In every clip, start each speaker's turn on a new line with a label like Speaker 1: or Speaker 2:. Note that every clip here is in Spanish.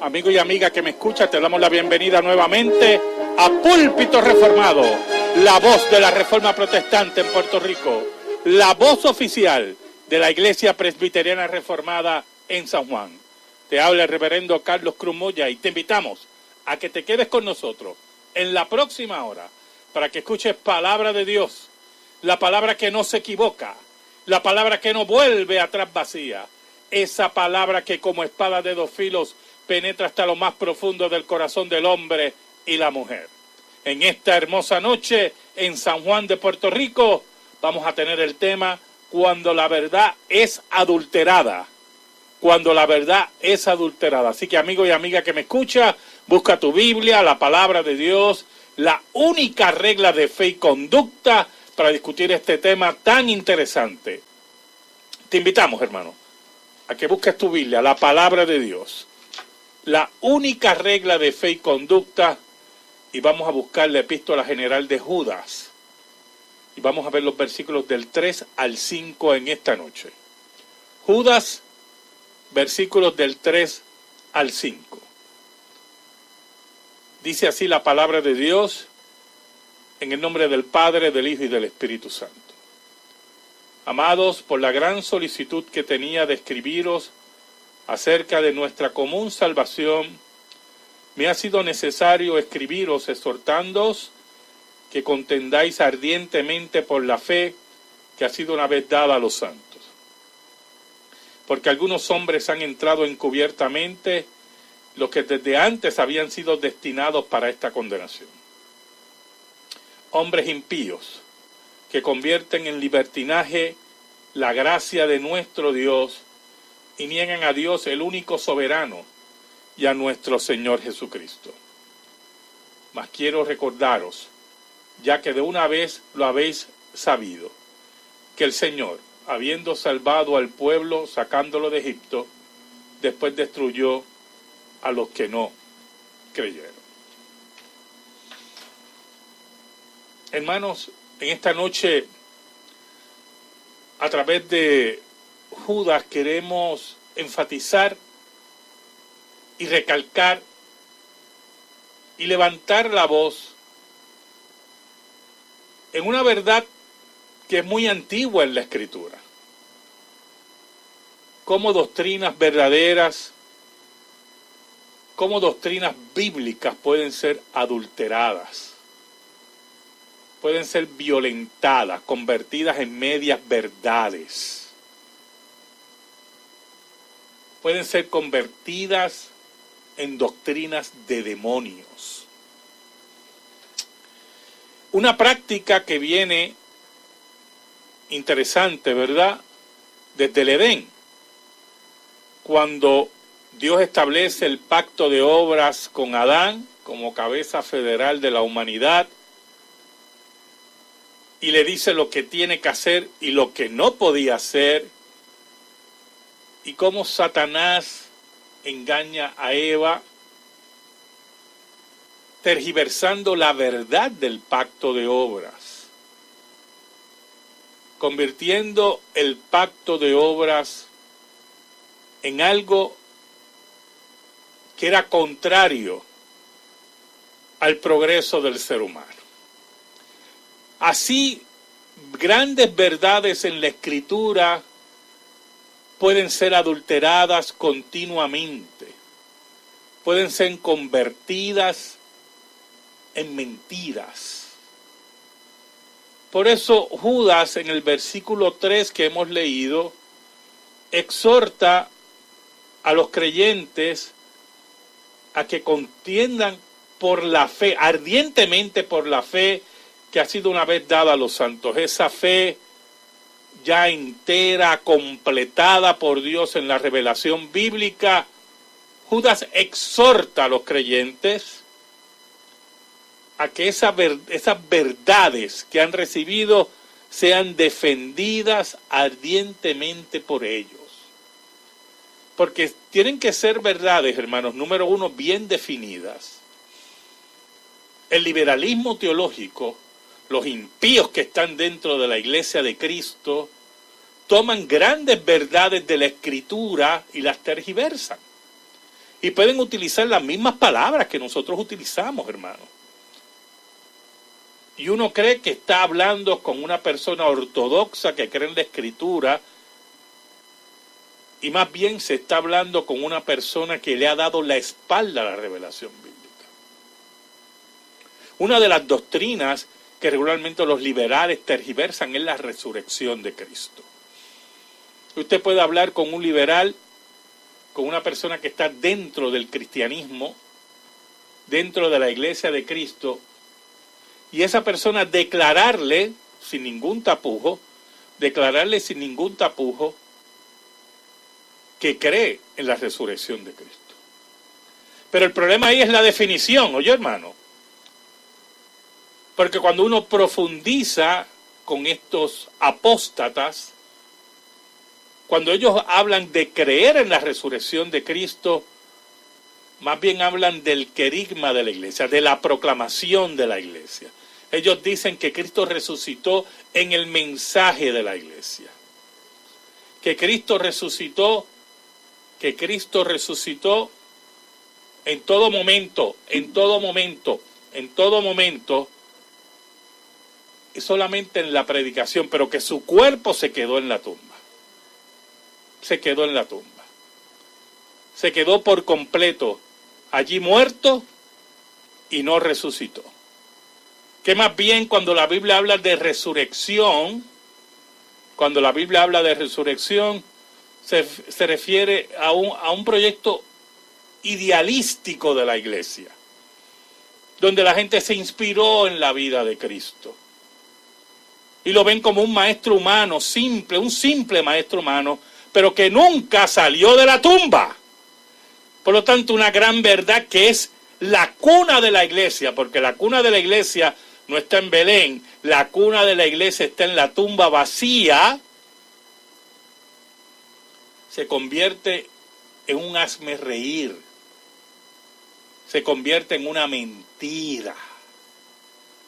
Speaker 1: Amigo y amiga que me escucha, te damos la bienvenida nuevamente a Púlpito Reformado, la voz de la Reforma Protestante en Puerto Rico, la voz oficial de la Iglesia Presbiteriana Reformada en San Juan. Te habla el reverendo Carlos Cruz Moya y te invitamos a que te quedes con nosotros en la próxima hora para que escuches palabra de Dios, la palabra que no se equivoca, la palabra que no vuelve atrás vacía, esa palabra que como espada de dos filos penetra hasta lo más profundo del corazón del hombre y la mujer. En esta hermosa noche en San Juan de Puerto Rico vamos a tener el tema cuando la verdad es adulterada. Cuando la verdad es adulterada. Así que amigo y amiga que me escucha, busca tu Biblia, la palabra de Dios, la única regla de fe y conducta para discutir este tema tan interesante. Te invitamos, hermano, a que busques tu Biblia, la palabra de Dios, la única regla de fe y conducta, y vamos a buscar la epístola general de Judas. Y vamos a ver los versículos del 3 al 5 en esta noche. Judas, versículos del 3 al 5. Dice así la palabra de Dios, en el nombre del Padre, del Hijo y del Espíritu Santo. Amados, por la gran solicitud que tenía de escribiros acerca de nuestra común salvación, me ha sido necesario escribiros exhortándoos que contendáis ardientemente por la fe que ha sido una vez dada a los santos. Porque algunos hombres han entrado encubiertamente, los que desde antes habían sido destinados para esta condenación. Hombres impíos, que convierten en libertinaje la gracia de nuestro Dios y niegan a Dios el único soberano y a nuestro Señor Jesucristo. Mas quiero recordaros, ya que de una vez lo habéis sabido, que el Señor, habiendo salvado al pueblo sacándolo de Egipto, después destruyó a los que no creyeron. Hermanos, en esta noche, a través de Judas, queremos enfatizar y recalcar y levantar la voz en una verdad que es muy antigua en la Escritura. Cómo doctrinas verdaderas, cómo doctrinas bíblicas pueden ser adulteradas. Pueden ser violentadas, convertidas en medias verdades. Pueden ser convertidas en doctrinas de demonios. Una práctica que viene interesante, ¿verdad? Desde el Edén, cuando Dios establece el pacto de obras con Adán como cabeza federal de la humanidad, y le dice lo que tiene que hacer y lo que no podía hacer, y cómo Satanás engaña a Eva, tergiversando la verdad del pacto de obras, convirtiendo el pacto de obras en algo que era contrario al progreso del ser humano. Así, grandes verdades en la Escritura pueden ser adulteradas continuamente, pueden ser convertidas en mentiras. Por eso Judas, en el versículo 3 que hemos leído, exhorta a los creyentes a que contiendan por la fe, ardientemente por la fe que ha sido una vez dada a los santos. Esa fe ya entera, completada por Dios en la revelación bíblica. Judas exhorta a los creyentes a que esas verdades que han recibido sean defendidas ardientemente por ellos. Porque tienen que ser verdades, hermanos, número uno, bien definidas. El liberalismo teológico, los impíos que están dentro de la iglesia de Cristo, toman grandes verdades de la Escritura y las tergiversan. Y pueden utilizar las mismas palabras que nosotros utilizamos, hermano. Y uno cree que está hablando con una persona ortodoxa que cree en la Escritura, y más bien se está hablando con una persona que le ha dado la espalda a la revelación bíblica. Una de las doctrinas que regularmente los liberales tergiversan es la resurrección de Cristo. Usted puede hablar con un liberal, con una persona que está dentro del cristianismo, dentro de la iglesia de Cristo, y esa persona declararle sin ningún tapujo que cree en la resurrección de Cristo. Pero el problema ahí es la definición, oye hermano. Porque cuando uno profundiza con estos apóstatas, cuando ellos hablan de creer en la resurrección de Cristo, más bien hablan del querigma de la iglesia, de la proclamación de la iglesia. Ellos dicen que Cristo resucitó en el mensaje de la iglesia. Que Cristo resucitó en todo momento, y solamente en la predicación, pero que su cuerpo se quedó en la tumba. Se quedó por completo allí muerto y no resucitó. Que más bien cuando la Biblia habla de resurrección, se refiere a un proyecto idealístico de la iglesia, donde la gente se inspiró en la vida de Cristo. Y lo ven como un maestro humano simple, un simple maestro humano, pero que nunca salió de la tumba. Por lo tanto, una gran verdad que es la cuna de la iglesia, porque la cuna de la iglesia no está en Belén, la cuna de la iglesia está en la tumba vacía, se convierte en un hazmerreír, se convierte en una mentira,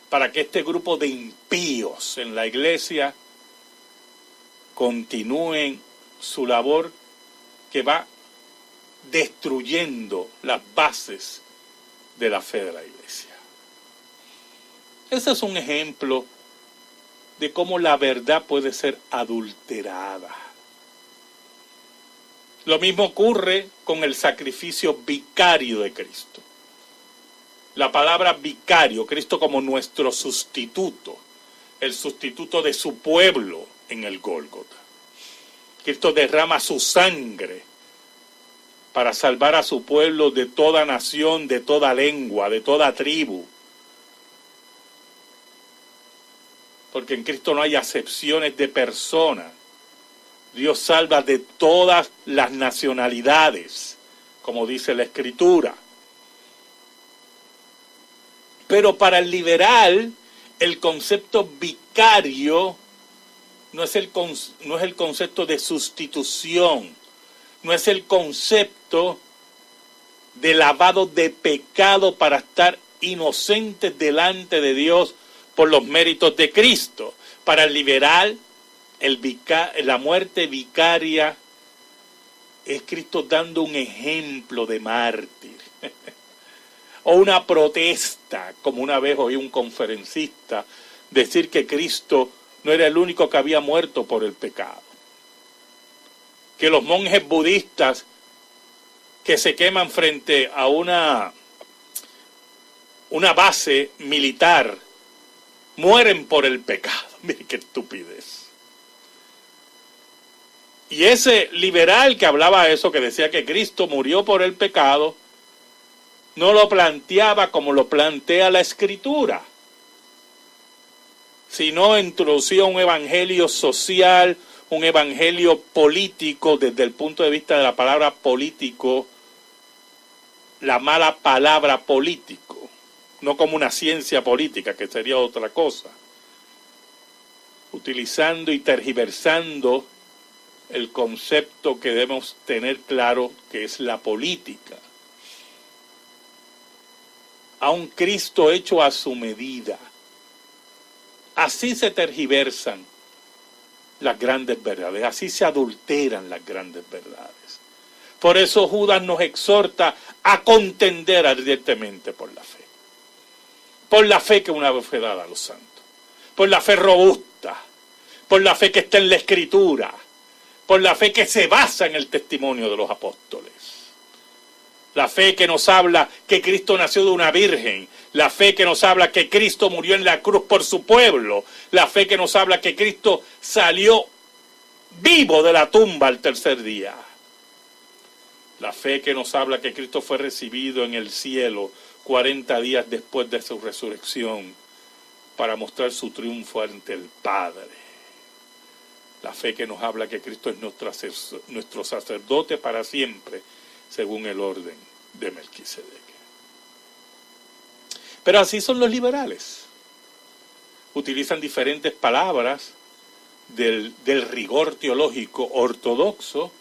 Speaker 1: para que este grupo de impíos en la iglesia continúen su labor que va destruyendo las bases de la fe de la iglesia. Ese es un ejemplo de cómo la verdad puede ser adulterada. Lo mismo ocurre con el sacrificio vicario de Cristo. La palabra vicario, Cristo como nuestro sustituto, el sustituto de su pueblo en el Gólgota. Cristo derrama su sangre para salvar a su pueblo de toda nación, de toda lengua, de toda tribu. Porque en Cristo no hay acepciones de personas. Dios salva de todas las nacionalidades, como dice la Escritura. Pero para el liberal, el concepto vicario no es el concepto de sustitución, no es el concepto de lavado de pecado para estar inocentes delante de Dios por los méritos de Cristo. Para el liberal, la muerte vicaria es Cristo dando un ejemplo de mártir. O una protesta, como una vez oí un conferencista decir que Cristo no era el único que había muerto por el pecado. Que los monjes budistas que se queman frente a una base militar mueren por el pecado. Mire qué estupidez. Y ese liberal que hablaba eso, que decía que Cristo murió por el pecado, no lo planteaba como lo plantea la Escritura, sino introducía un evangelio social, un evangelio político, desde el punto de vista de la palabra político, la mala palabra político, no como una ciencia política, que sería otra cosa, utilizando y tergiversando el concepto que debemos tener claro, que es la política. A un Cristo hecho a su medida. Así se tergiversan las grandes verdades, así se adulteran las grandes verdades. Por eso Judas nos exhorta a contender ardientemente por la fe. Por la fe que una vez fue dada a los santos. Por la fe robusta. Por la fe que está en la Escritura. Por la fe que se basa en el testimonio de los apóstoles. La fe que nos habla que Cristo nació de una virgen. La fe que nos habla que Cristo murió en la cruz por su pueblo. La fe que nos habla que Cristo salió vivo de la tumba al tercer día. La fe que nos habla que Cristo fue recibido en el cielo 40 días después de su resurrección para mostrar su triunfo ante el Padre. La fe que nos habla que Cristo es nuestro sacerdote para siempre, según el orden de Melquisedec. Pero así son los liberales. Utilizan diferentes palabras del rigor teológico ortodoxo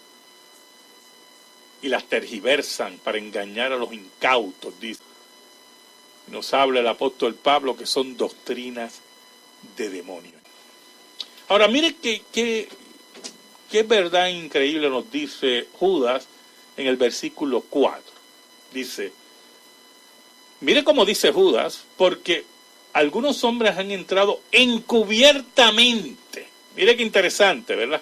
Speaker 1: y las tergiversan para engañar a los incautos, dice. Nos habla el apóstol Pablo que son doctrinas de demonios. Ahora, mire qué verdad increíble nos dice Judas en el versículo 4. Dice, mire cómo dice Judas, porque algunos hombres han entrado encubiertamente. Mire qué interesante, ¿verdad?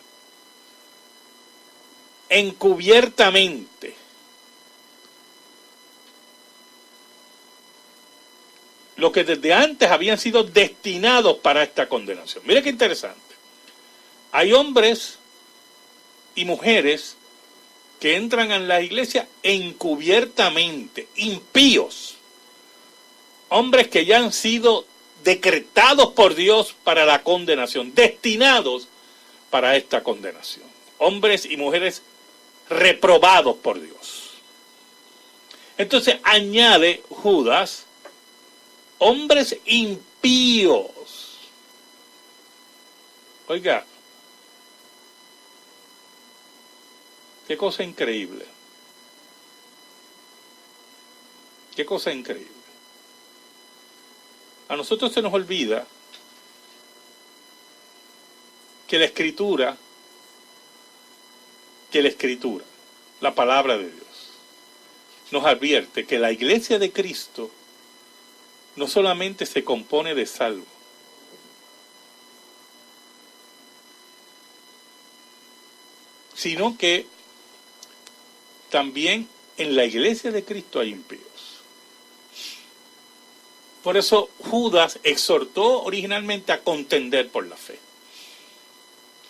Speaker 1: Encubiertamente. Lo que desde antes habían sido destinados para esta condenación. Mire qué interesante. Hay hombres y mujeres que entran en la iglesia encubiertamente, impíos. Hombres que ya han sido decretados por Dios para la condenación, destinados para esta condenación. Hombres y mujeres reprobados por Dios. Entonces añade Judas, hombres impíos. Oiga, qué cosa increíble. Qué cosa increíble. A nosotros se nos olvida que la Escritura, la palabra de Dios, nos advierte que la iglesia de Cristo no solamente se compone de salvos, sino que también en la iglesia de Cristo hay impíos. Por eso Judas exhortó originalmente a contender por la fe.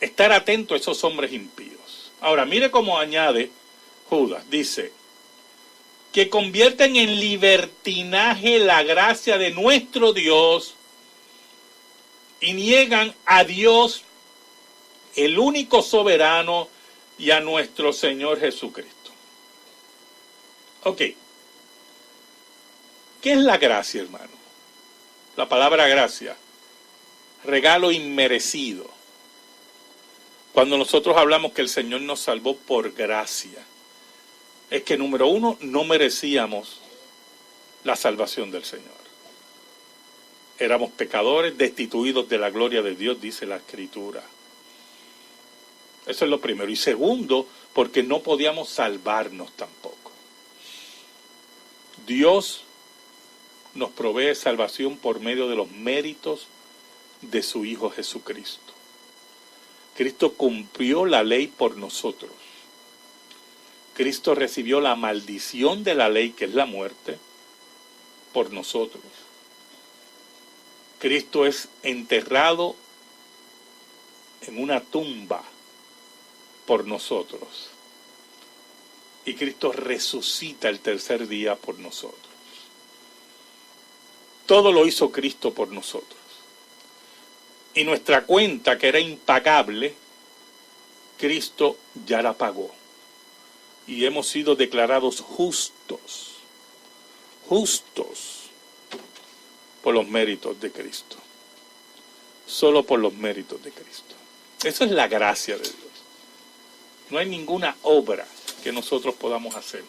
Speaker 1: Estar atento a esos hombres impíos. Ahora, mire cómo añade Judas. Dice, que convierten en libertinaje la gracia de nuestro Dios y niegan a Dios, el único soberano, y a nuestro Señor Jesucristo. Ok. ¿Qué es la gracia, hermano? La palabra gracia, regalo inmerecido. Cuando nosotros hablamos que el Señor nos salvó por gracia, es que número uno, no merecíamos la salvación del Señor. Éramos pecadores, destituidos de la gloria de Dios, dice la Escritura. Eso es lo primero. Y segundo, porque no podíamos salvarnos tampoco. Dios nos provee salvación por medio de los méritos de su Hijo Jesucristo. Cristo cumplió la ley por nosotros. Cristo recibió la maldición de la ley, que es la muerte, por nosotros. Cristo es enterrado en una tumba por nosotros. Y Cristo resucita el tercer día por nosotros. Todo lo hizo Cristo por nosotros. Y nuestra cuenta, que era impagable, Cristo ya la pagó. Y hemos sido declarados justos. Justos por los méritos de Cristo. Solo por los méritos de Cristo. Eso es la gracia de Dios. No hay ninguna obra que nosotros podamos hacer.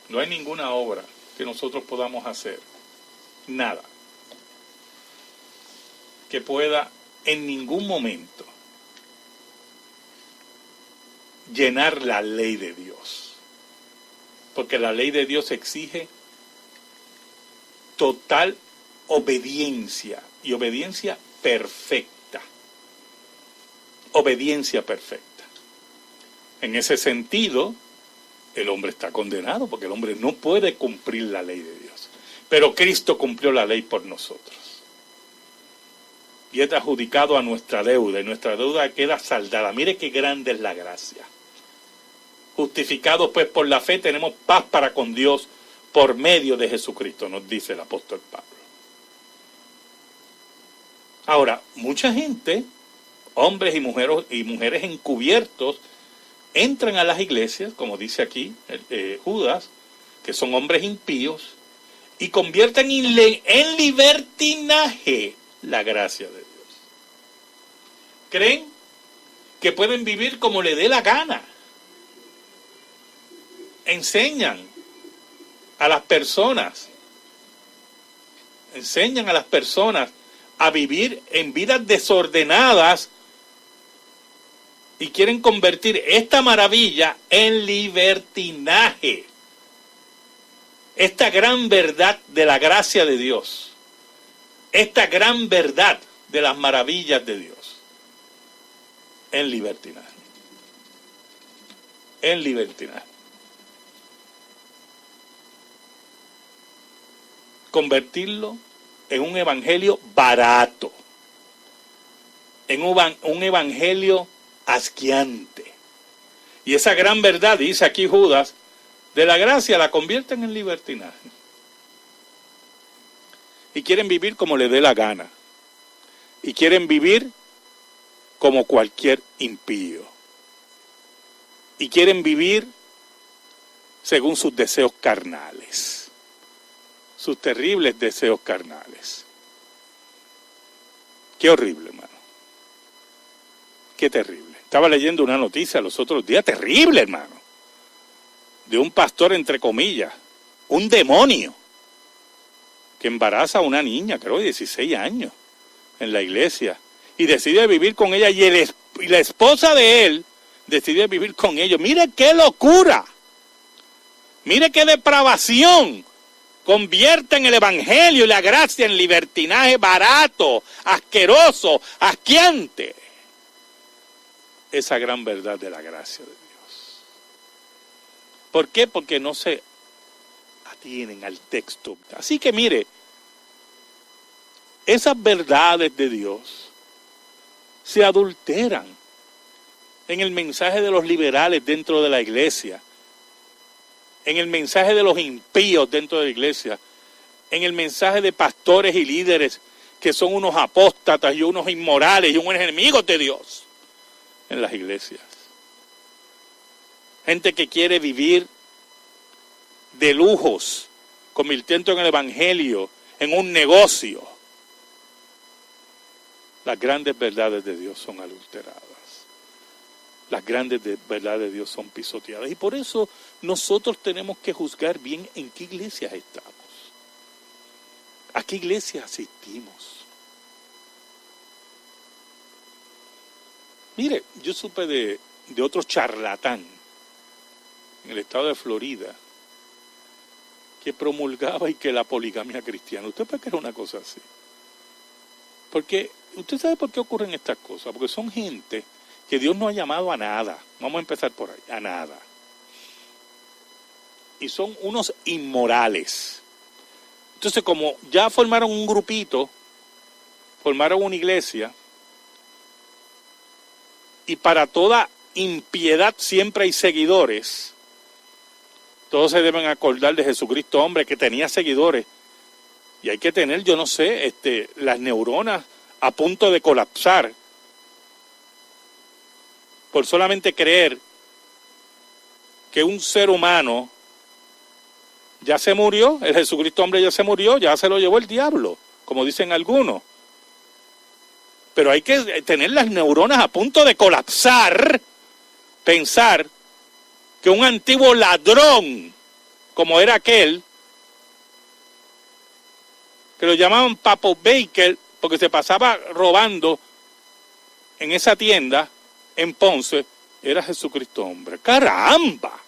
Speaker 1: No hay ninguna obra que nosotros podamos hacer. Nada. Que pueda en ningún momento llenar la ley de Dios. Porque la ley de Dios exige total obediencia y obediencia perfecta. Obediencia perfecta. En ese sentido, el hombre está condenado porque el hombre no puede cumplir la ley de Dios. Pero Cristo cumplió la ley por nosotros. Y es adjudicado a nuestra deuda, y nuestra deuda queda saldada. Mire qué grande es la gracia. Justificados pues por la fe, tenemos paz para con Dios por medio de Jesucristo, nos dice el apóstol Pablo. Ahora, mucha gente, hombres y mujeres encubiertos, entran a las iglesias, como dice aquí Judas, que son hombres impíos, y convierten en libertinaje la gracia de Dios. Creen que pueden vivir como le dé la gana. Enseñan a las personas a vivir en vidas desordenadas y quieren convertir esta maravilla en libertinaje. Esta gran verdad de la gracia de Dios, esta gran verdad de las maravillas de Dios, en libertinaje. En libertinaje. Convertirlo en un evangelio barato, en un evangelio asqueante. Y esa gran verdad, dice aquí Judas, de la gracia la convierten en libertinaje. Y quieren vivir como les dé la gana. Y quieren vivir como cualquier impío. Y quieren vivir según sus deseos carnales. Sus terribles deseos carnales. Qué horrible, hermano. Qué terrible. Estaba leyendo una noticia los otros días, terrible, hermano. De un pastor, entre comillas, un demonio, que embaraza a una niña, creo de 16 años, en la iglesia, y decide vivir con ella, y la esposa de él decide vivir con ellos. Mire qué locura, mire qué depravación. Convierten el evangelio y la gracia en libertinaje barato, asqueroso, asqueante. Esa gran verdad de la gracia de Dios. ¿Por qué? Porque no se atienen al texto. Así que mire, esas verdades de Dios se adulteran en el mensaje de los liberales dentro de la iglesia, en el mensaje de los impíos dentro de la iglesia, en el mensaje de pastores y líderes que son unos apóstatas y unos inmorales y unos enemigos de Dios en las iglesias. Gente que quiere vivir de lujos, convirtiendo en el evangelio en un negocio. Las grandes verdades de Dios son adulteradas. Las grandes verdades de Dios son pisoteadas. Y por eso nosotros tenemos que juzgar bien en qué iglesias estamos. ¿A qué iglesias asistimos? Mire, yo supe de otro charlatán en el estado de Florida que promulgaba y que la poligamia cristiana. ¿Usted puede creer una cosa así? Porque, ¿usted sabe por qué ocurren estas cosas? Porque son gente que Dios no ha llamado a nada. Vamos a empezar por ahí, a nada. Y son unos inmorales. Entonces, como ya formaron un grupito, formaron una iglesia, y para toda impiedad siempre hay seguidores, todos se deben acordar de Jesucristo, hombre, que tenía seguidores. Y hay que tener, yo no sé, las neuronas a punto de colapsar por solamente creer que un ser humano ya se murió, el Jesucristo hombre ya se murió, ya se lo llevó el diablo, como dicen algunos. Pero hay que tener las neuronas a punto de colapsar, pensar que un antiguo ladrón, como era aquel, que lo llamaban Papo Baker, porque se pasaba robando en esa tienda, en Ponce, era Jesucristo hombre. ¡Caramba!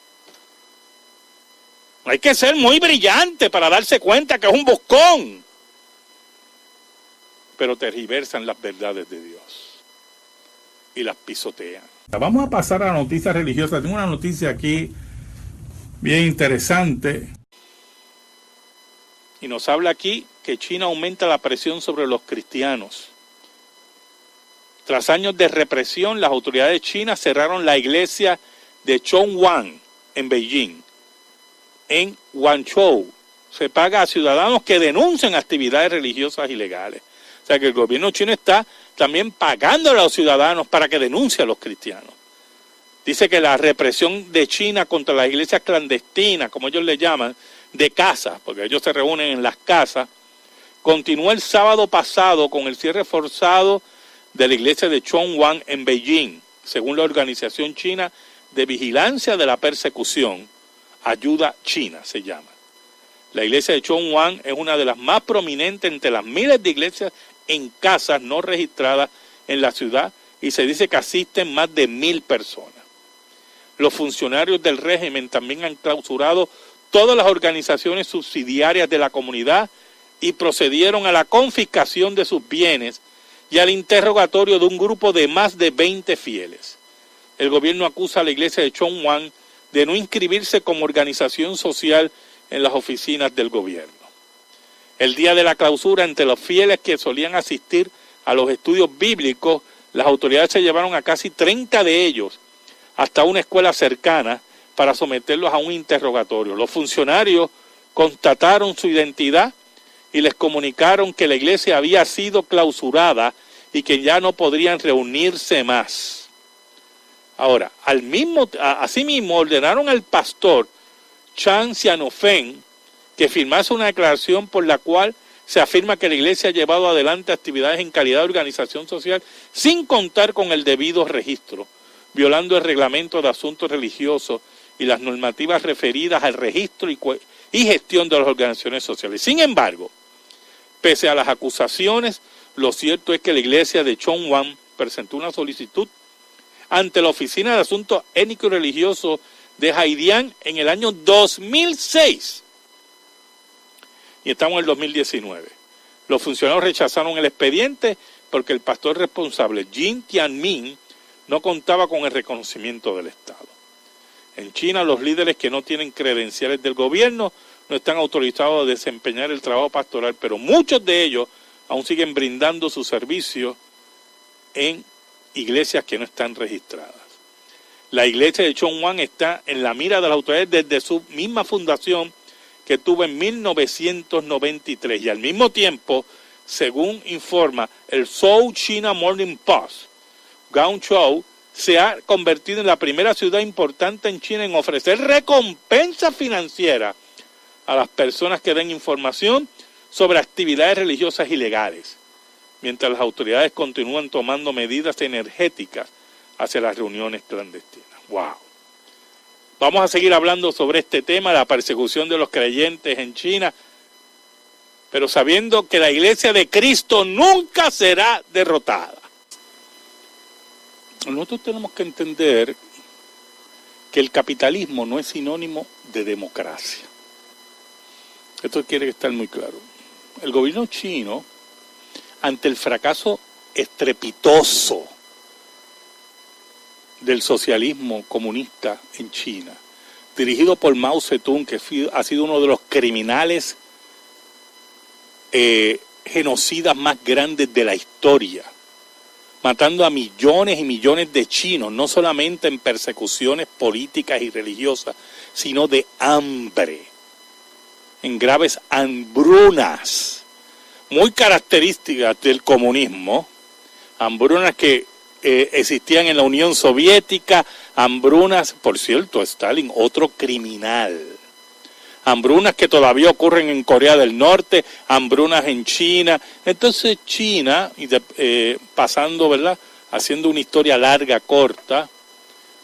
Speaker 1: Hay que ser muy brillante para darse cuenta que es un buscón. Pero tergiversan las verdades de Dios y las pisotean. Vamos a pasar a la noticia religiosa. Tengo una noticia aquí bien interesante. Y nos habla aquí que China aumenta la presión sobre los cristianos. Tras años de represión, las autoridades chinas cerraron la iglesia de Chongwan en Beijing. En Guangzhou se paga a ciudadanos que denuncian actividades religiosas ilegales. O sea que el gobierno chino está también pagando a los ciudadanos para que denuncien a los cristianos. Dice que la represión de China contra las iglesias clandestinas, como ellos le llaman, de casas, porque ellos se reúnen en las casas, continuó el sábado pasado con el cierre forzado de la iglesia de Chongwan en Beijing, según la Organización China de Vigilancia de la Persecución, Ayuda China se llama. La iglesia de Chongwan es una de las más prominentes entre las miles de iglesias en casas no registradas en la ciudad y se dice que asisten más de 1,000 personas. Los funcionarios del régimen también han clausurado todas las organizaciones subsidiarias de la comunidad y procedieron a la confiscación de sus bienes y al interrogatorio de un grupo de más de 20 fieles. El gobierno acusa a la iglesia de Chongwan de no inscribirse como organización social en las oficinas del gobierno. El día de la clausura, entre los fieles que solían asistir a los estudios bíblicos, las autoridades se llevaron a casi 30 de ellos hasta una escuela cercana para someterlos a un interrogatorio. Los funcionarios constataron su identidad y les comunicaron que la iglesia había sido clausurada y que ya no podrían reunirse más. Ahora, asimismo ordenaron al pastor Chan Xianofeng que firmase una declaración por la cual se afirma que la iglesia ha llevado adelante actividades en calidad de organización social sin contar con el debido registro, violando el reglamento de asuntos religiosos y las normativas referidas al registro y gestión de las organizaciones sociales. Sin embargo, pese a las acusaciones, lo cierto es que la iglesia de Chongwan presentó una solicitud ante la Oficina de Asuntos Étnicos y Religiosos de Haidian en el año 2006. Y estamos en el 2019. Los funcionarios rechazaron el expediente porque el pastor responsable, Jin Tianmin, no contaba con el reconocimiento del Estado. En China, los líderes que no tienen credenciales del gobierno no están autorizados a desempeñar el trabajo pastoral, pero muchos de ellos aún siguen brindando su servicio en iglesias que no están registradas. La iglesia de Chongwan está en la mira de las autoridades desde su misma fundación que tuvo en 1993 y al mismo tiempo, según informa el South China Morning Post, Guangzhou se ha convertido en la primera ciudad importante en China en ofrecer recompensa financiera a las personas que den información sobre actividades religiosas ilegales, mientras las autoridades continúan tomando medidas energéticas hacia las reuniones clandestinas. ¡Wow! Vamos a seguir hablando sobre este tema, la persecución de los creyentes en China, pero sabiendo que la iglesia de Cristo nunca será derrotada. Nosotros tenemos que entender que el capitalismo no es sinónimo de democracia. Esto quiere estar muy claro. El gobierno chino, ante el fracaso estrepitoso del socialismo comunista en China, dirigido por Mao Zedong, que ha sido uno de los criminales genocidas más grandes de la historia, matando a millones y millones de chinos, no solamente en persecuciones políticas y religiosas, sino de hambre, en graves hambrunas, muy características del comunismo, hambrunas que existían en la Unión Soviética, hambrunas, por cierto, Stalin, otro criminal, hambrunas que todavía ocurren en Corea del Norte, hambrunas en China. Entonces China, pasando, ¿verdad?, haciendo una historia larga, corta,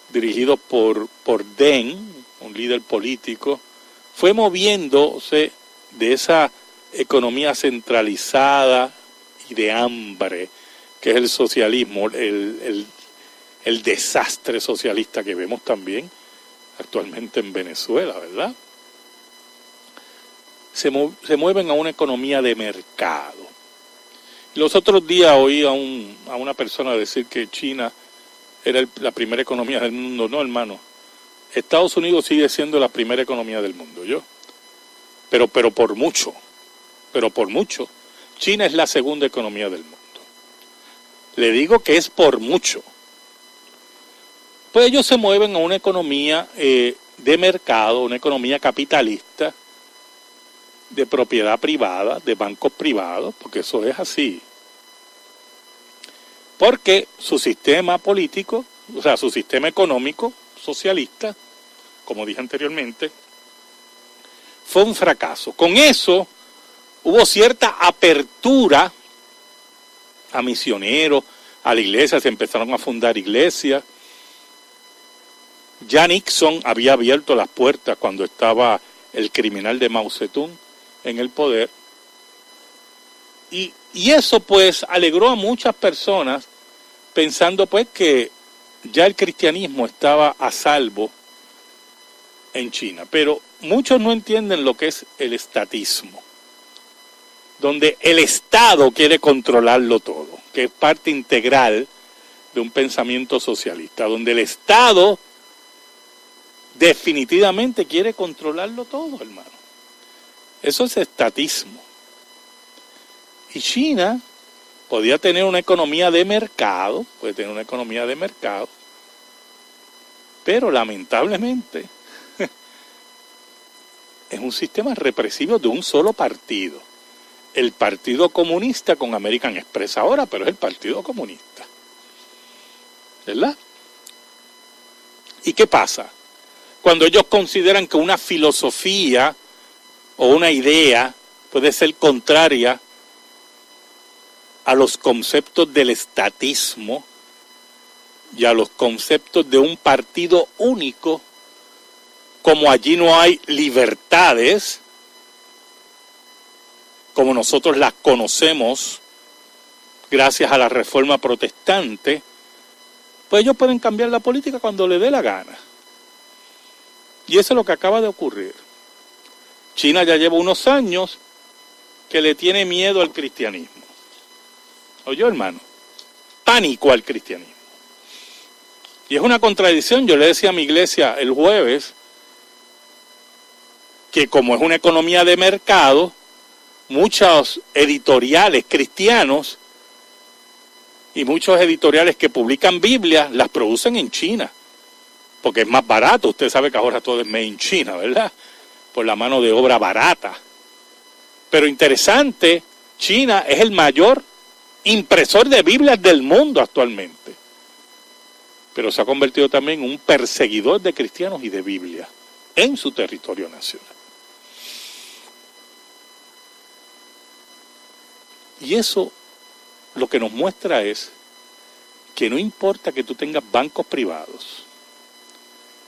Speaker 1: dirigido por Deng, un líder político, fue moviéndose de esa economía centralizada y de hambre, que es el socialismo, el el desastre socialista que vemos también actualmente en Venezuela, ¿verdad? Se mueven a una economía de mercado. Los otros días oí a una persona decir que China era la primera economía del mundo. No, hermano. Estados Unidos sigue siendo la primera economía del mundo, pero por mucho. China es la segunda economía del mundo. Le digo que es por mucho. Pues ellos se mueven a una economía de mercado, una economía capitalista, de propiedad privada, de bancos privados, porque eso es así. Porque su sistema político, o sea, su sistema económico socialista, como dije anteriormente, fue un fracaso. Con eso hubo cierta apertura a misioneros, a la iglesia, se empezaron a fundar iglesias. Ya Nixon había abierto las puertas cuando estaba el criminal de Mao Zedong en el poder. Y eso pues alegró a muchas personas pensando pues que ya el cristianismo estaba a salvo en China. Pero muchos no entienden lo que es el estatismo, donde el Estado quiere controlarlo todo, que es parte integral de un pensamiento socialista, donde el Estado definitivamente quiere controlarlo todo, hermano. Eso es estatismo. Y China podía tener una economía de mercado, pero lamentablemente es un sistema represivo de un solo partido. El Partido Comunista con American Express ahora, pero es el Partido Comunista. ¿Verdad? ¿Y qué pasa? Cuando ellos consideran que una filosofía o una idea puede ser contraria a los conceptos del estatismo y a los conceptos de un partido único, como allí no hay libertades, como nosotros las conocemos gracias a la Reforma Protestante, pues ellos pueden cambiar la política cuando les dé la gana. Y eso es lo que acaba de ocurrir. China ya lleva unos años que le tiene miedo al cristianismo. ¿Oyó, hermano? Pánico al cristianismo. Y es una contradicción. Yo le decía a mi iglesia el jueves que como es una economía de mercado, muchos editoriales cristianos y muchos editoriales que publican Biblias las producen en China, porque es más barato. Usted sabe que ahora todo es made in China, ¿verdad? Por la mano de obra barata. Pero interesante, China es el mayor impresor de Biblias del mundo actualmente. Pero se ha convertido también en un perseguidor de cristianos y de Biblia en su territorio nacional. Y eso lo que nos muestra es que no importa que tú tengas bancos privados,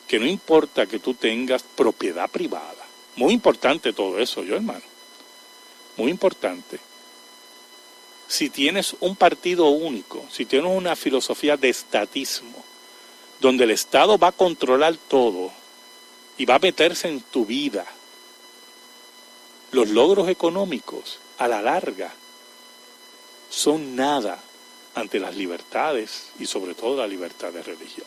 Speaker 1: que no importa que tú tengas propiedad privada. Muy importante todo eso, hermano. Muy importante. Si tienes un partido único, si tienes una filosofía de estatismo, donde el Estado va a controlar todo y va a meterse en tu vida, los logros económicos a la larga son nada ante las libertades y sobre todo la libertad de religión.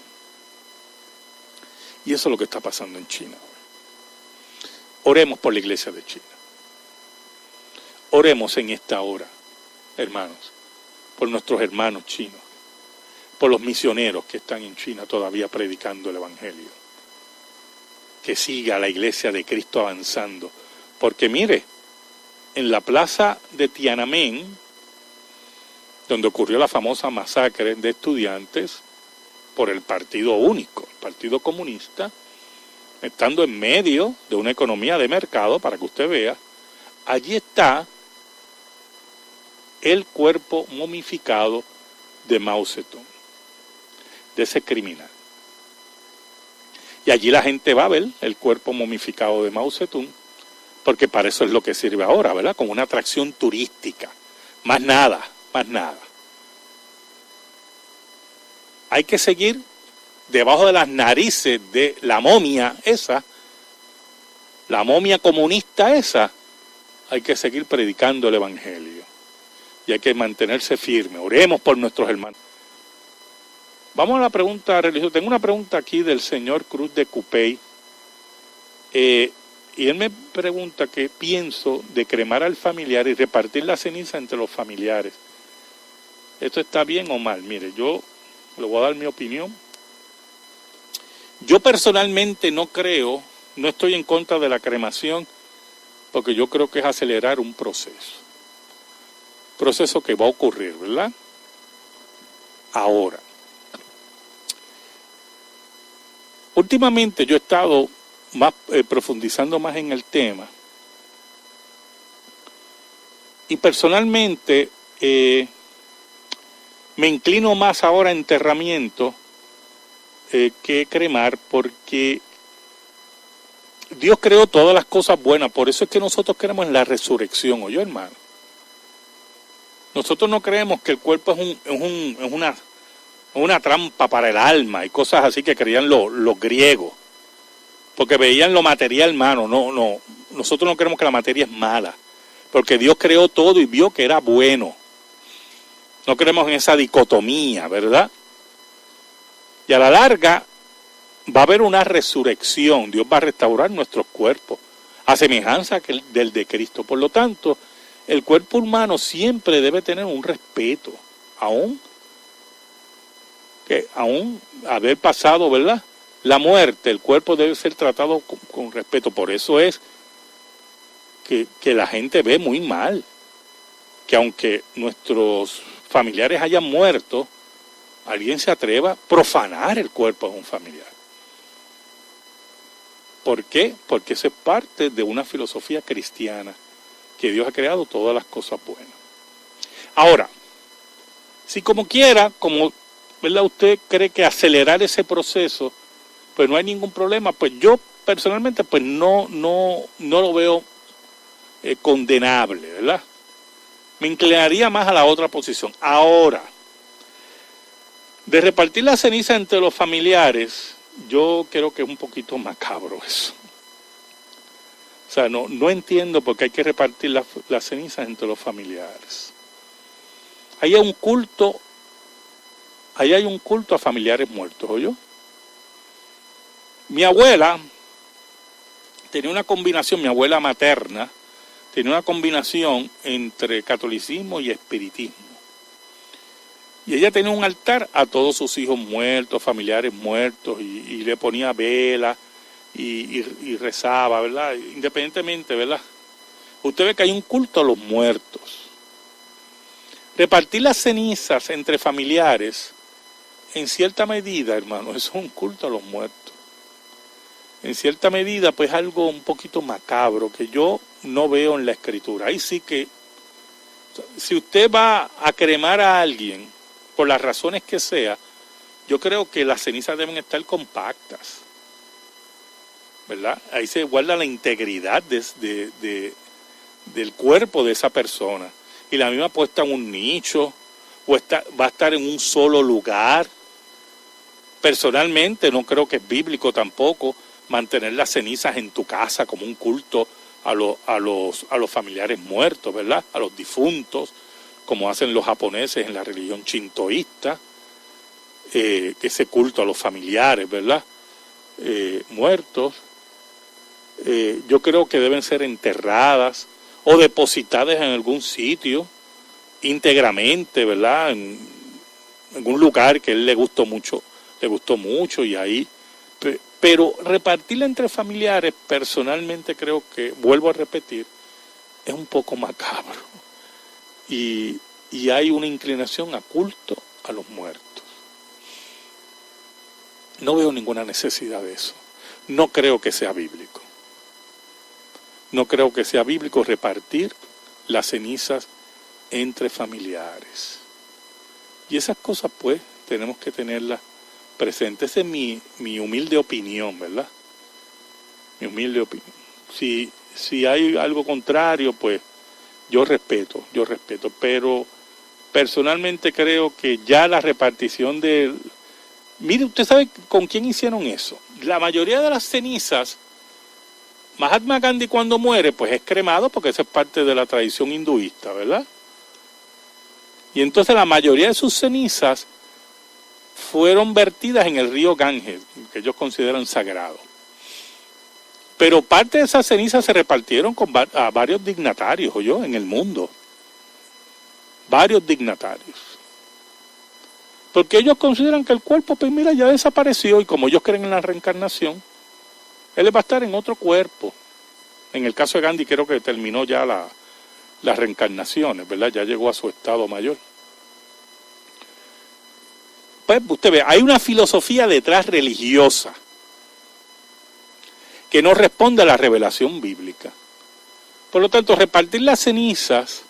Speaker 1: Y eso es lo que está pasando en China. Oremos por la iglesia de China. Oremos en esta hora, hermanos, por nuestros hermanos chinos, por los misioneros que están en China todavía predicando el Evangelio. Que siga la iglesia de Cristo avanzando. Porque mire, en la plaza de Tiananmen, donde ocurrió la famosa masacre de estudiantes por el partido único, el Partido Comunista, estando en medio de una economía de mercado, para que usted vea, allí está el cuerpo momificado de Mao Zedong, de ese criminal. Y allí la gente va a ver el cuerpo momificado de Mao Zedong, porque para eso es lo que sirve ahora, ¿verdad? Como una atracción turística. Más nada, más nada. hay que seguir debajo de las narices de la momia esa, la momia comunista esa, hay que seguir predicando el evangelio. Y hay que mantenerse firme. Oremos por nuestros hermanos. Vamos a la pregunta religiosa. Tengo una pregunta aquí del señor Cruz de Cupey. Y él me pregunta qué pienso de cremar al familiar y repartir la ceniza entre los familiares. ¿Esto está bien o mal? Mire, yo le voy a dar mi opinión. Yo personalmente no estoy en contra de la cremación, porque yo creo que es acelerar un proceso que va a ocurrir, ¿verdad? Ahora, últimamente yo he estado profundizando más en el tema, y personalmente me inclino más ahora a enterramiento que cremar, porque Dios creó todas las cosas buenas. Por eso es que nosotros creemos en la resurrección, ¿oyó, hermano? Nosotros no creemos que el cuerpo es una trampa para el alma y cosas así que creían los griegos, porque veían lo material, hermano. No, nosotros no creemos que la materia es mala, porque Dios creó todo y vio que era bueno. No creemos en esa dicotomía, ¿verdad? Y a la larga va a haber una resurrección. Dios va a restaurar nuestros cuerpos a semejanza del de Cristo. Por lo tanto, el cuerpo humano siempre debe tener un respeto, aún haber pasado, ¿verdad?, la muerte. El cuerpo debe ser tratado con respeto. Por eso es que la gente ve muy mal que aunque nuestros familiares hayan muerto, alguien se atreva a profanar el cuerpo de un familiar. ¿Por qué? Porque eso es parte de una filosofía cristiana, que Dios ha creado todas las cosas buenas. Ahora, si como quiera, ¿verdad?, usted cree que acelerar ese proceso, pues no hay ningún problema, pues yo personalmente pues no lo veo condenable, ¿verdad? Me inclinaría más a la otra posición. Ahora, de repartir la ceniza entre los familiares, yo creo que es un poquito macabro eso. O sea, no entiendo por qué hay que repartir las cenizas entre los familiares. Ahí hay un culto a familiares muertos, ¿oyó? Mi abuela tenía una combinación, mi abuela materna, tenía una combinación entre catolicismo y espiritismo. Y ella tenía un altar a todos sus hijos muertos, familiares muertos, y le ponía vela y rezaba, ¿verdad? Independientemente, ¿verdad? Usted ve que hay un culto a los muertos. Repartir las cenizas entre familiares, en cierta medida, hermano, eso es un culto a los muertos. En cierta medida, pues algo un poquito macabro que yo no veo en la Escritura. Ahí sí que, si usted va a cremar a alguien, por las razones que sea, yo creo que las cenizas deben estar compactas, ¿verdad? Ahí se guarda la integridad del cuerpo de esa persona. Y la misma puesta en un nicho, va a estar en un solo lugar. Personalmente no creo que es bíblico tampoco mantener las cenizas en tu casa como un culto a los familiares muertos, ¿verdad? A los difuntos, como hacen los japoneses en la religión shintoísta, que ese culto a los familiares, ¿verdad?, muertos. Yo creo que deben ser enterradas o depositadas en algún sitio íntegramente, ¿verdad?, en algún lugar que a él le gustó mucho y ahí. Pero repartirla entre familiares, personalmente creo que, vuelvo a repetir, es un poco macabro. Y hay una inclinación a culto a los muertos. No veo ninguna necesidad de eso. No creo que sea bíblico. No creo que sea bíblico repartir las cenizas entre familiares. Y esas cosas, pues, tenemos que tenerlas presentes. Esa es mi humilde opinión, ¿verdad? Mi humilde opinión. Si hay algo contrario, pues, yo respeto, pero personalmente creo que ya la repartición de Mire, ¿usted sabe con quién hicieron eso? La mayoría de las cenizas, Mahatma Gandhi cuando muere, pues es cremado porque eso es parte de la tradición hinduista, ¿verdad? Y entonces la mayoría de sus cenizas fueron vertidas en el río Ganges, que ellos consideran sagrado. Pero parte de esas cenizas se repartieron a varios dignatarios, ¿oyó? En el mundo. Varios dignatarios. Porque ellos consideran que el cuerpo, pues mira, ya desapareció, y como ellos creen en la reencarnación, él va a estar en otro cuerpo. En el caso de Gandhi creo que terminó ya las reencarnaciones, ¿verdad? Ya llegó a su estado mayor. Pues usted ve, hay una filosofía detrás religiosa que no responde a la revelación bíblica. Por lo tanto, repartir las cenizas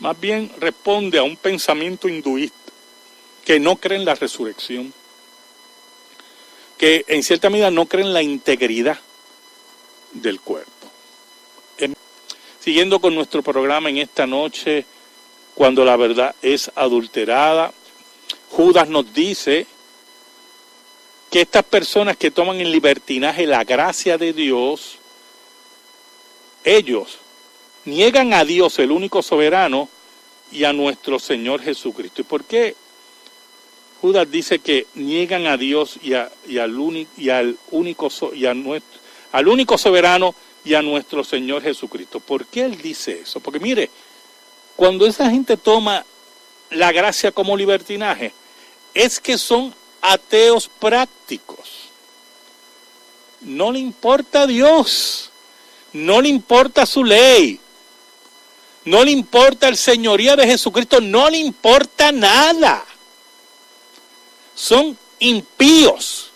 Speaker 1: más bien responde a un pensamiento hinduista que no cree en la resurrección, que en cierta medida no cree en la integridad del cuerpo. Siguiendo con nuestro programa en esta noche, cuando la verdad es adulterada, Judas nos dice que estas personas que toman en libertinaje la gracia de Dios, ellos niegan a Dios, el único soberano, y a nuestro Señor Jesucristo. ¿Y por qué Judas dice que niegan a Dios al único soberano y a nuestro Señor Jesucristo? ¿Por qué él dice eso? Porque mire, cuando esa gente toma la gracia como libertinaje, es que son ateos prácticos. No le importa a Dios, no le importa su ley, no le importa el señorío de Jesucristo, no le importa nada. Son impíos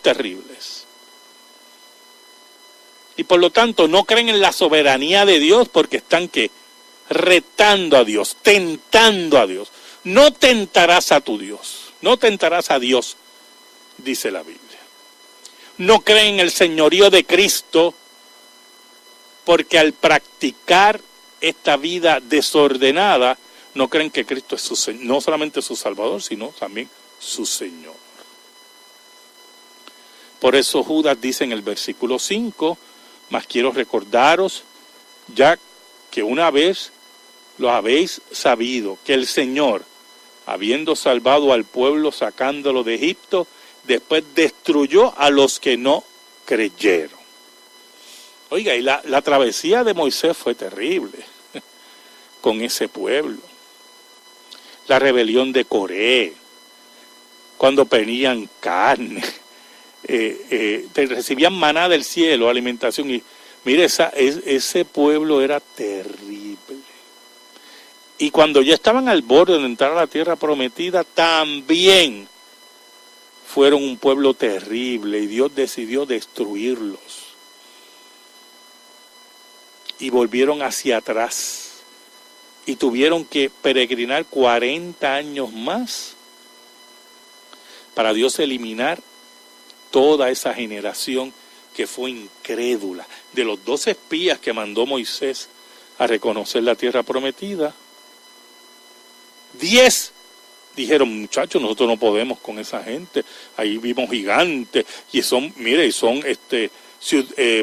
Speaker 1: terribles. Y por lo tanto no creen en la soberanía de Dios porque están retando a Dios, tentando a Dios. No tentarás a tu Dios, no tentarás a Dios, dice la Biblia. No creen en el señorío de Cristo porque al practicar esta vida desordenada, no creen que Cristo es no solamente su Salvador, sino también su Señor. Por eso Judas dice en el versículo 5, mas quiero recordaros, ya que una vez lo habéis sabido, que el Señor, habiendo salvado al pueblo sacándolo de Egipto, después destruyó a los que no creyeron. Oiga, y la travesía de Moisés fue terrible con ese pueblo. La rebelión de Coré, cuando pedían carne, recibían maná del cielo, alimentación, y mire, ese pueblo era terrible. Y cuando ya estaban al borde de entrar a la tierra prometida, también fueron un pueblo terrible, y Dios decidió destruirlos. Y volvieron hacia atrás. Y tuvieron que peregrinar 40 años más para Dios eliminar toda esa generación que fue incrédula. De los 12 espías que mandó Moisés a reconocer la tierra prometida, 10 dijeron, muchachos, nosotros no podemos con esa gente, ahí vimos gigantes, y son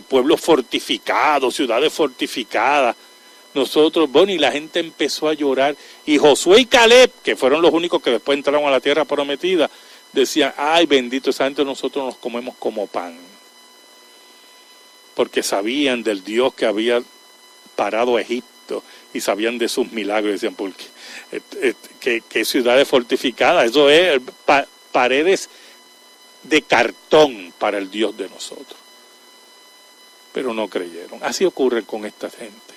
Speaker 1: pueblos fortificados, ciudades fortificadas. Nosotros, bueno, y la gente empezó a llorar, y Josué y Caleb, que fueron los únicos que después entraron a la tierra prometida, decían, ay, bendito, esa gente nosotros nos comemos como pan, porque sabían del Dios que había parado a Egipto, y sabían de sus milagros, decían, porque que ciudades fortificadas, eso es paredes de cartón para el Dios de nosotros. Pero no creyeron. Así ocurre con esta gente,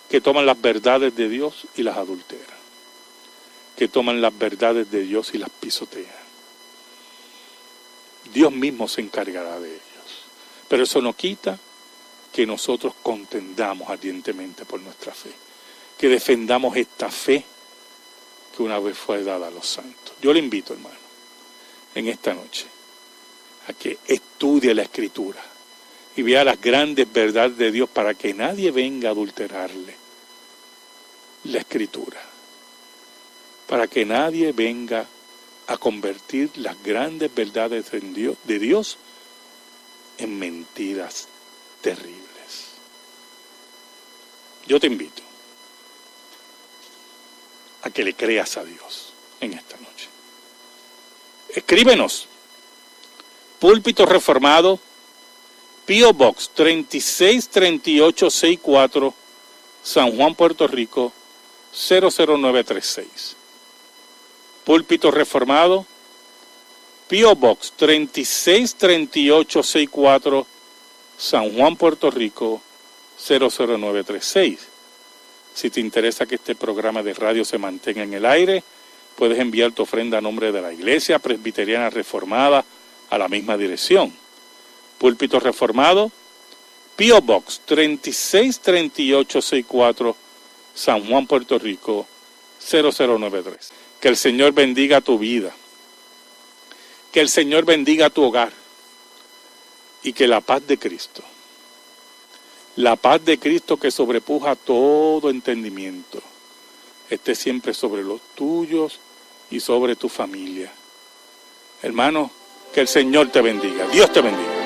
Speaker 1: que toman las verdades de Dios y las adulteran, que toman las verdades de Dios y las pisotean. Dios mismo se encargará de ellos. Pero eso no quita que nosotros contendamos ardientemente por nuestra fe, que defendamos esta fe que una vez fue dada a los santos. Yo le invito, hermano, en esta noche, a que estudie la Escritura y vea las grandes verdades de Dios para que nadie venga a adulterarle la Escritura. para que nadie venga a convertir las grandes verdades de Dios en mentiras terribles. Yo te invito a que le creas a Dios en esta noche. Escríbenos. Púlpito Reformado, P.O. Box 363864, San Juan, Puerto Rico, 00936. Púlpito Reformado, P.O. Box 363864, San Juan, Puerto Rico, 00936. Si te interesa que este programa de radio se mantenga en el aire, puedes enviar tu ofrenda a nombre de la Iglesia Presbiteriana Reformada a la misma dirección. Púlpito Reformado, P.O. Box 363864, San Juan, Puerto Rico, 0093. Que el Señor bendiga tu vida, que el Señor bendiga tu hogar y que la paz de Cristo que sobrepuja todo entendimiento, esté siempre sobre los tuyos y sobre tu familia. Hermano, que el Señor te bendiga. Dios te bendiga.